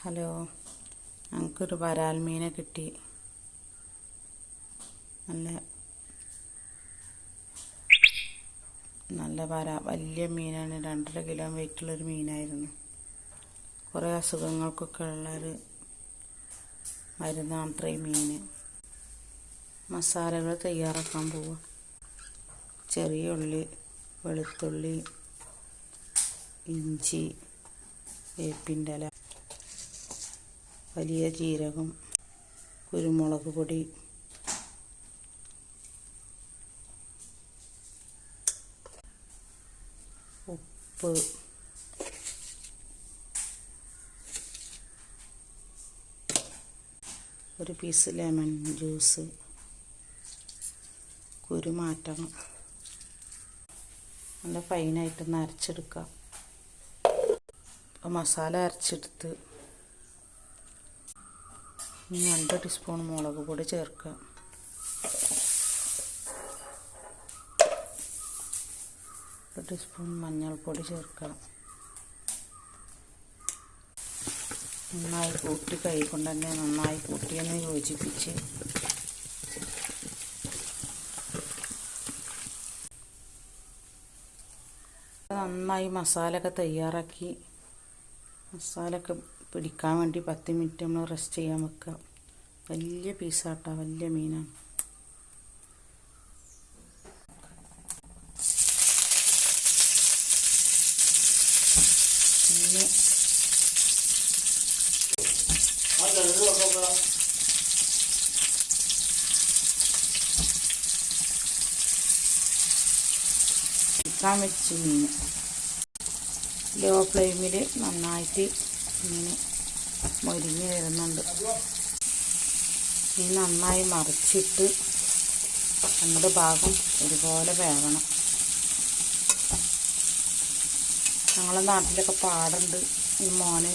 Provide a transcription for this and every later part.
Hello, ഞങ്ങൾക്കൊരു വരാൽ മീനെ കിട്ടി. നല്ല വലിയ മീനാണ്. 2.5 കിലോ വെയിറ്റുള്ളൊരു മീനായിരുന്നു. കുറേ അസുഖങ്ങൾക്കൊക്കെ ഉള്ളൊരു മരുന്നാണ് ഈ മീൻ. മസാലകൾ തയ്യാറാക്കാൻ പോവുക. ചെറിയ ഉള്ളി, വെളുത്തുള്ളി, ഇഞ്ചി, വേപ്പിൻ്റെ ഇല, വലിയ ജീരകം, കുരുമുളക് പൊടി, ഉപ്പ്, ഒരു പീസ് ലെമൺ ജ്യൂസ്, കുരു മാറ്റണം. നല്ല ഫൈനായിട്ടൊന്ന് അരച്ചെടുക്കുക. മസാല അരച്ചെടുത്ത് 2 ടീസ്പൂൺ മുളക് പൊടി ചേർക്കുക. ഒരു ടീസ്പൂൺ മഞ്ഞൾപ്പൊടി ചേർക്കുക. നന്നായി കൂട്ടി കൈ കൊണ്ട് തന്നെ നന്നായി കൂട്ടിയൊന്ന് യോജിപ്പിച്ച് നന്നായി മസാലയൊക്കെ തയ്യാറാക്കി മസാലയൊക്കെ പിടിക്കാൻ വേണ്ടി 10 മിനിറ്റ് നമ്മൾ റെസ്റ്റ് ചെയ്യാൻ വെക്കുക. വലിയ പീസാട്ടാ, വലിയ മീനാണ്. പിടിക്കാൻ വെച്ച് മീൻ ലോ ഫ്ലെയിമിൽ നന്നായിട്ട് മീൻ മൊരിഞ്ഞ് വരുന്നുണ്ട്. മീൻ നന്നായി മറിച്ചിട്ട് 2 ഭാഗം ഒരുപോലെ വേവണം. ഞങ്ങളെ നാട്ടിലൊക്കെ പാടുണ്ട്. ഈ മോന്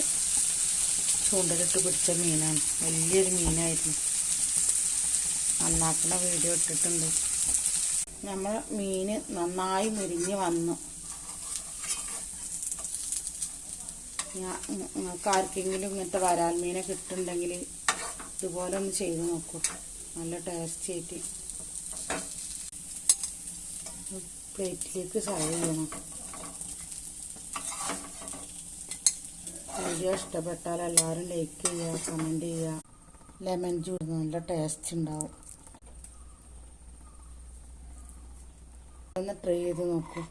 ചൂണ്ടലിട്ട് പിടിച്ച മീനാണ്. വലിയൊരു മീനായിരുന്നു. നന്നാക്കുന്ന വീഡിയോ ഇട്ടിട്ടുണ്ട്. നമ്മൾ മീൻ നന്നായി മുരിഞ്ഞ് വന്നു. നിങ്ങൾക്ക് ആർക്കെങ്കിലും ഇങ്ങനത്തെ വരാൽ മീനെ കിട്ടുന്നുണ്ടെങ്കിൽ ഇതുപോലെ ഒന്ന് ചെയ്ത് നോക്കൂ. നല്ല ടേസ്റ്റ് ആയിട്ട് പ്ലേറ്റിലേക്ക് സർവ് ചെയ്യണം. വീഡിയോ ഇഷ്ടപ്പെട്ടാൽ എല്ലാവരും ലൈക്ക് ചെയ്യുക, കമൻറ്റ് ചെയ്യുക. ലെമൺ ജ്യൂസ് നല്ല ടേസ്റ്റ് ഉണ്ടാവും. ഒന്ന് ട്രൈ ചെയ്ത് നോക്കൂ.